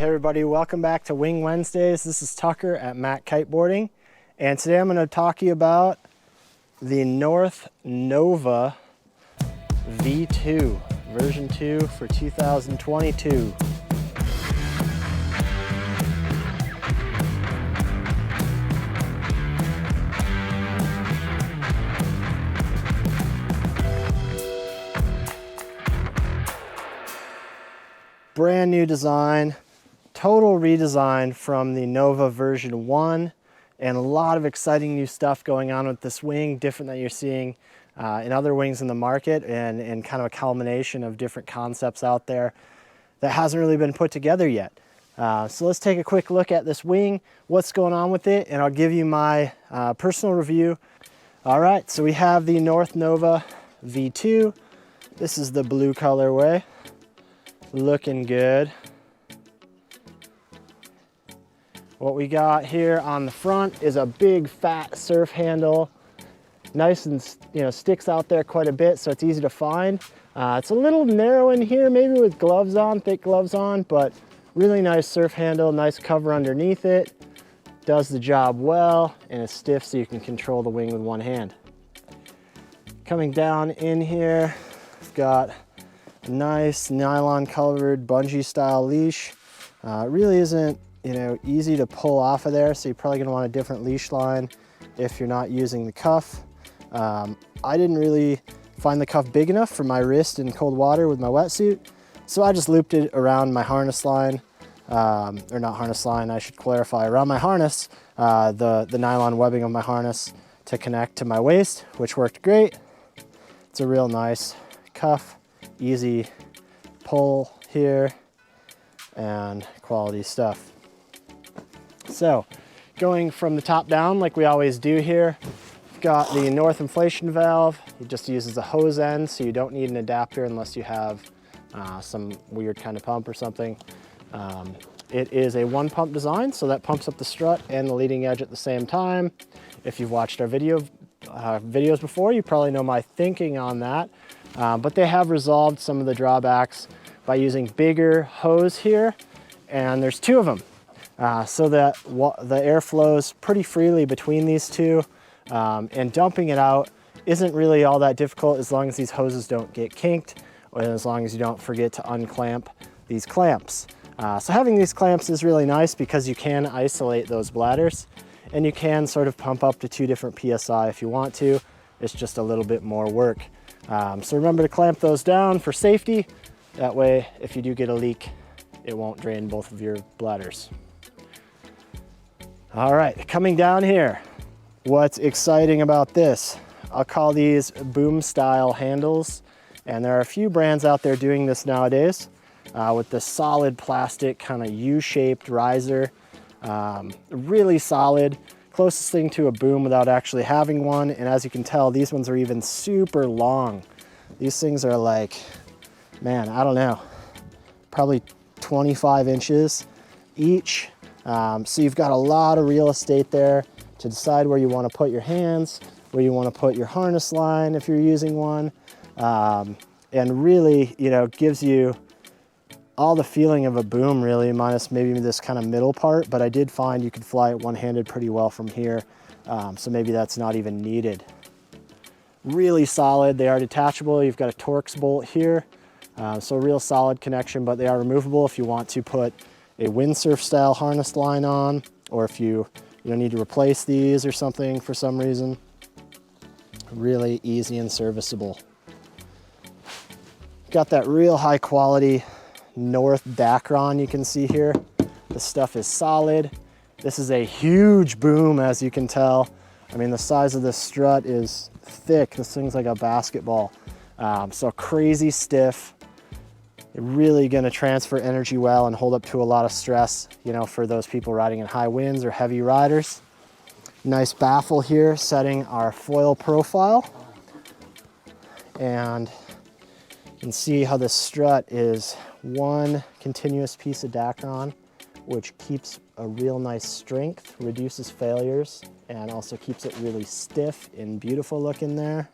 Hey everybody, welcome back to Wing Wednesdays. This is Tucker at MACkite, and today I'm going to talk to you about the North Nova V2, version 2 for 2022. Brand new design, total redesign from the Nova version 1, and a lot of exciting new stuff going on with this wing, different than you're seeing in other wings in the market, and kind of a culmination of different concepts out there that hasn't really been put together yet. So let's take a quick look at this wing, what's going on with it, and I'll give you my personal review. All right, so we have the North Nova V2. This is the blue colorway. Looking good. What we got here on the front is a big fat surf handle. Nice and, sticks out there quite a bit, so it's easy to find. It's a little narrow in here, maybe with gloves on, thick gloves on, but really nice surf handle, nice cover underneath it. Does the job well, and it's stiff so you can control the wing with one hand. Coming down in here, we've got a nice nylon covered bungee style leash. It really isn't, easy to pull off of there, so you're probably gonna want a different leash line if you're not using the cuff. I didn't really find the cuff big enough for my wrist in cold water with my wetsuit, so I just looped it around my harness line, or not harness line, I should clarify, around my harness, the nylon webbing of my harness to connect to my waist, which worked great. It's a real nice cuff. Easy pull here, and quality stuff. So going from the top down like we always do here, we've got the north inflation valve. It just uses a hose end, so you don't need an adapter unless you have some weird kind of pump or something. It is a one pump design, so that pumps up the strut and the leading edge at the same time. If you've watched our videos before, you probably know my thinking on that. But they have resolved some of the drawbacks by using bigger hose here, and there's two of them, so that the air flows pretty freely between these two, and dumping it out isn't really all that difficult as long as these hoses don't get kinked, and as long as you don't forget to unclamp these clamps. So having these clamps is really nice because you can isolate those bladders, and you can sort of pump up to 2 different PSI if you want to. It's just a little bit more work. So remember to clamp those down for safety. That way, if you do get a leak, it won't drain both of your bladders. All right, coming down here, what's exciting about this? I'll call these boom style handles. And there are a few brands out there doing this nowadays with the solid plastic kind of U-shaped riser. Really solid. Closest thing to a boom without actually having one, and as you can tell, these ones are even super long. These things are like, man, I don't know, probably 25 inches each. So you've got a lot of real estate there to decide where you want to put your hands, where you want to put your harness line if you're using one, and really, gives you all the feeling of a boom, really, minus maybe this kind of middle part, but I did find you could fly it one-handed pretty well from here, so maybe that's not even needed. Really solid. They are detachable. You've got a Torx bolt here, so a real solid connection, but they are removable if you want to put a windsurf style harness line on, or if you need to replace these or something for some reason. Really easy and serviceable. Got that real high quality North Dacron you can see here. This stuff is solid. This is a huge boom, as you can tell. I mean, the size of this strut is thick. This thing's like a basketball. So crazy stiff. Really gonna transfer energy well and hold up to a lot of stress, for those people riding in high winds or heavy riders. Nice baffle here, setting our foil profile. And you can see how this strut is one continuous piece of Dacron, which keeps a real nice strength, reduces failures, and also keeps it really stiff and beautiful looking there.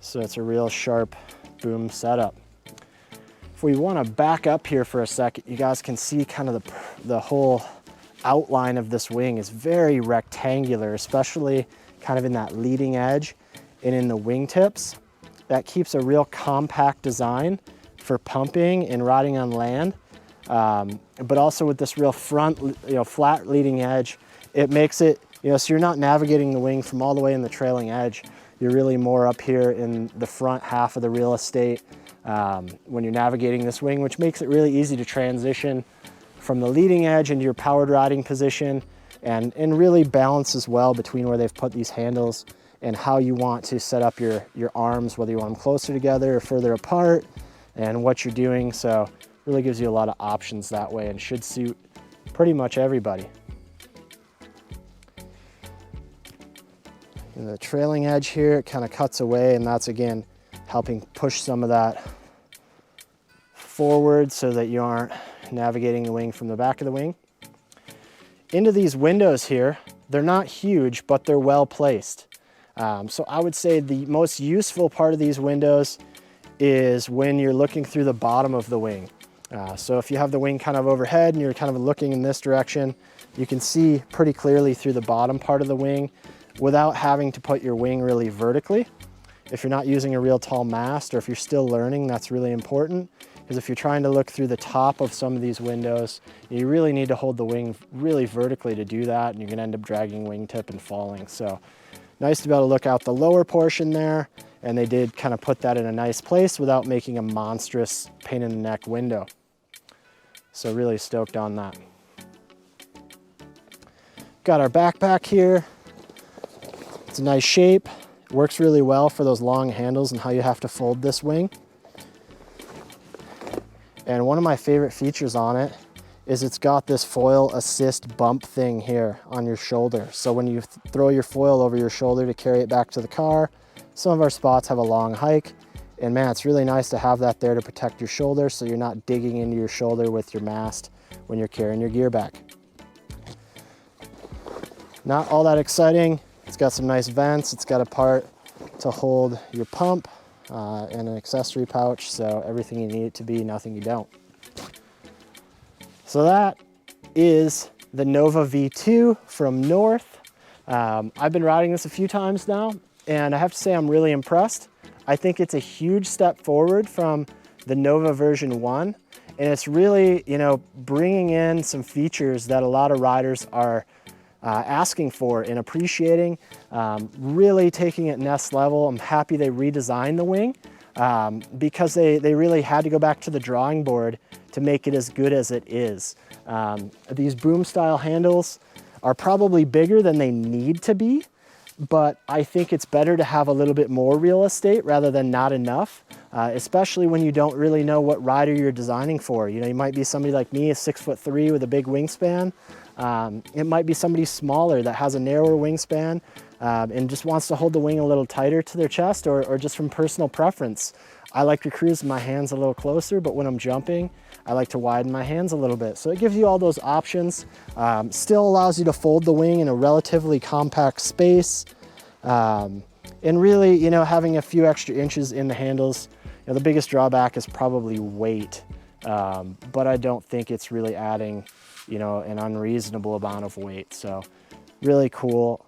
So it's a real sharp boom setup. If we want to back up here for a second, you guys can see kind of the whole outline of this wing is very rectangular, especially kind of in that leading edge and in the wingtips. That keeps a real compact design for pumping and riding on land. But also with this real front, flat leading edge, it makes it, so you're not navigating the wing from all the way in the trailing edge. You're really more up here in the front half of the real estate when you're navigating this wing, which makes it really easy to transition from the leading edge into your powered riding position, and really balance as well between where they've put these handles and how you want to set up your arms, whether you want them closer together or further apart, and what you're doing. So really gives you a lot of options that way and should suit pretty much everybody. And the trailing edge here, it kind of cuts away, and that's again helping push some of that forward so that you aren't navigating the wing from the back of the wing. Into these windows here, they're not huge, but they're well placed. So I would say the most useful part of these windows is when you're looking through the bottom of the wing. So if you have the wing kind of overhead and you're kind of looking in this direction, you can see pretty clearly through the bottom part of the wing without having to put your wing really vertically. If you're not using a real tall mast, or if you're still learning, that's really important, because if you're trying to look through the top of some of these windows, you really need to hold the wing really vertically to do that, and you're gonna end up dragging wingtip and falling. So nice to be able to look out the lower portion there, and they did kind of put that in a nice place without making a monstrous pain in the neck window. So really stoked on that. Got our backpack here. It's a nice shape. It works really well for those long handles and how you have to fold this wing. And one of my favorite features on it is it's got this foil assist bump thing here on your shoulder. So when you throw your foil over your shoulder to carry it back to the car, some of our spots have a long hike, and man, it's really nice to have that there to protect your shoulder so you're not digging into your shoulder with your mast when you're carrying your gear back. Not all that exciting. It's got some nice vents. It's got a part to hold your pump and an accessory pouch, so everything you need it to be, nothing you don't. So that is the Nova V2 from North. I've been riding this a few times now, and I have to say I'm really impressed. I think it's a huge step forward from the Nova version 1, and it's really, bringing in some features that a lot of riders are asking for and appreciating, really taking it next level. I'm happy they redesigned the wing because they really had to go back to the drawing board to make it as good as it is. These boom style handles are probably bigger than they need to be, but I think it's better to have a little bit more real estate rather than not enough, especially when you don't really know what rider you're designing for. You might be somebody like me, 6'3" with a big wingspan. It might be somebody smaller that has a narrower wingspan and just wants to hold the wing a little tighter to their chest, or just from personal preference. I like to cruise my hands a little closer, but when I'm jumping, I like to widen my hands a little bit. So it gives you all those options. Still allows you to fold the wing in a relatively compact space. And really, having a few extra inches in the handles. The biggest drawback is probably weight, but I don't think it's really adding an unreasonable amount of weight. So really cool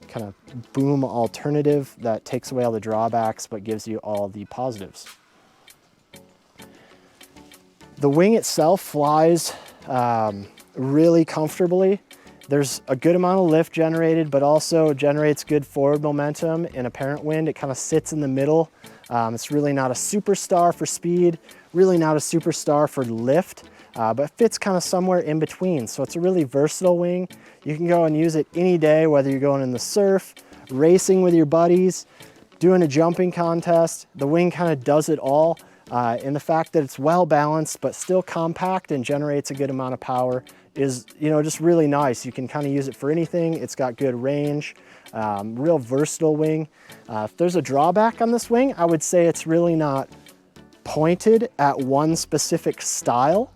kind of boom alternative that takes away all the drawbacks but gives you all the positives. The wing itself flies really comfortably. There's a good amount of lift generated, but also generates good forward momentum in apparent wind. It kind of sits in the middle. It's really not a superstar for speed, really not a superstar for lift, but fits kind of somewhere in between. So it's a really versatile wing. You can go and use it any day, whether you're going in the surf, racing with your buddies, doing a jumping contest. The wing kind of does it all. And the fact that it's well balanced, but still compact and generates a good amount of power is, just really nice. You can kind of use it for anything. It's got good range, real versatile wing. If there's a drawback on this wing, I would say it's really not pointed at one specific style.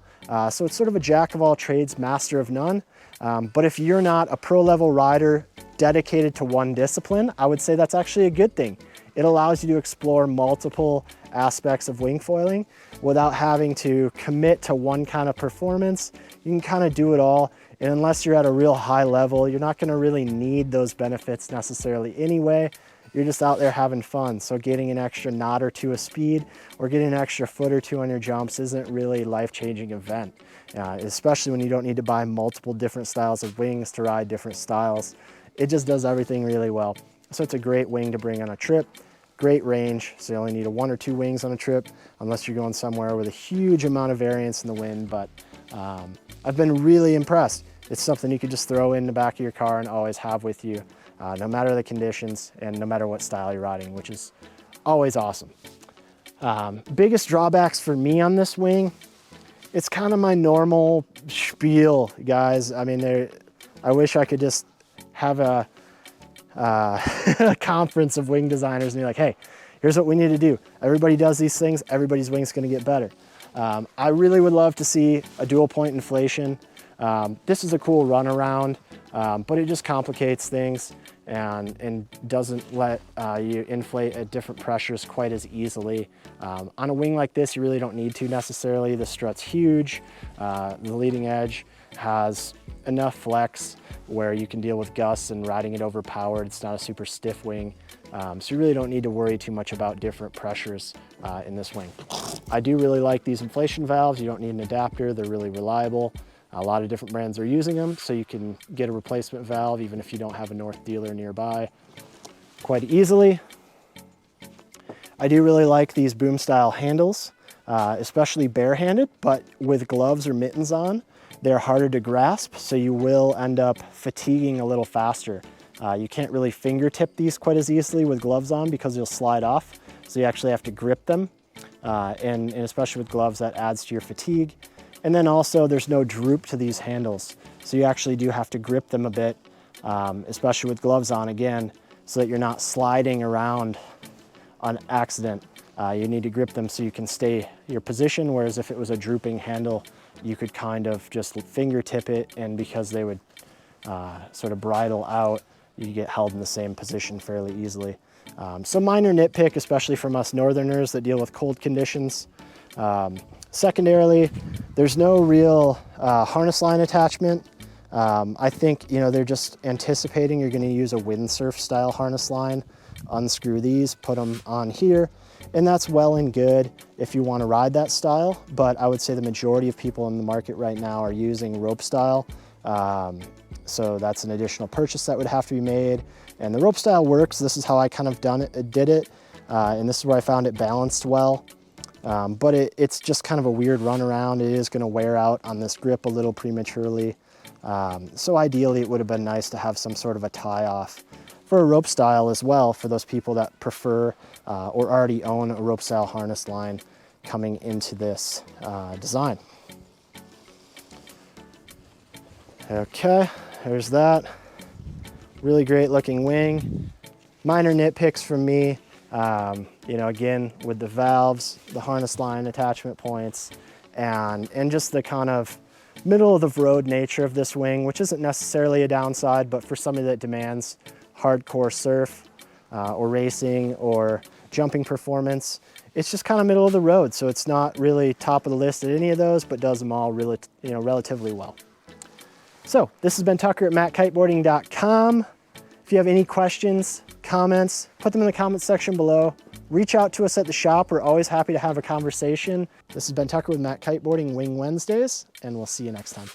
So it's sort of a jack of all trades, master of none. But if you're not a pro level rider dedicated to one discipline, I would say that's actually a good thing. It allows you to explore multiple aspects of wing foiling without having to commit to one kind of performance. You can kind of do it all. And unless you're at a real high level, you're not gonna really need those benefits necessarily anyway. You're just out there having fun. So getting an extra knot or two of speed or getting an extra foot or two on your jumps isn't really a life-changing event, especially when you don't need to buy multiple different styles of wings to ride different styles. It just does everything really well. So it's a great wing to bring on a trip, great range. So you only need 1 or 2 wings on a trip, unless you're going somewhere with a huge amount of variance in the wind. But I've been really impressed. It's something you could just throw in the back of your car and always have with you, no matter the conditions and no matter what style you're riding, which is always awesome. Biggest drawbacks for me on this wing, it's kind of my normal spiel, guys. I mean, I wish I could just have a conference of wing designers and be like, hey, here's what we need to do. Everybody does these things, everybody's wing's gonna get better. I really would love to see a dual point inflation. This is a cool runaround, but it just complicates things and doesn't let you inflate at different pressures quite as easily. On a wing like this, you really don't need to necessarily. The strut's huge. The leading edge has enough flex where you can deal with gusts and riding it overpowered. It's not a super stiff wing. So you really don't need to worry too much about different pressures in this wing. I do really like these inflation valves. You don't need an adapter. They're really reliable. A lot of different brands are using them, so you can get a replacement valve even if you don't have a North dealer nearby quite easily. I do really like these boom style handles, especially barehanded, but with gloves or mittens on, they're harder to grasp, so you will end up fatiguing a little faster. You can't really fingertip these quite as easily with gloves on because you'll slide off, so you actually have to grip them, and especially with gloves, that adds to your fatigue. And then also there's no droop to these handles. So you actually do have to grip them a bit, especially with gloves on again, so that you're not sliding around on accident. You need to grip them so you can stay your position, whereas if it was a drooping handle, you could kind of just fingertip it, and because they would sort of bridle out, you get held in the same position fairly easily. So minor nitpick, especially from us northerners that deal with cold conditions. Secondarily, there's no real harness line attachment. I think, you know, they're just anticipating you're gonna use a windsurf style harness line. Unscrew these, put them on here, and that's well and good if you wanna ride that style, but I would say the majority of people in the market right now are using rope style. So that's an additional purchase that would have to be made. And the rope style works. This is how I kind of did it. And this is where I found it balanced well. But it's just kind of a weird run around. It is gonna wear out on this grip a little prematurely. So ideally it would have been nice to have some sort of a tie off for a rope style as well, for those people that prefer or already own a rope style harness line coming into this design. Okay, there's that. Really great looking wing. Minor nitpicks from me. You know, again, with the valves, the harness line attachment points, and just the kind of middle of the road nature of this wing, which isn't necessarily a downside, but for somebody that demands hardcore surf or racing or jumping performance, it's just kind of middle of the road. So it's not really top of the list at any of those, but does them all really, you know, relatively well. So this has been Tucker at MACkiteboarding.com. If you have any questions, comments, put them in the comments section below. Reach out to us at the shop. We're always happy to have a conversation. This has been Tucker with MACkiteboarding Wing Wednesdays, and we'll see you next time.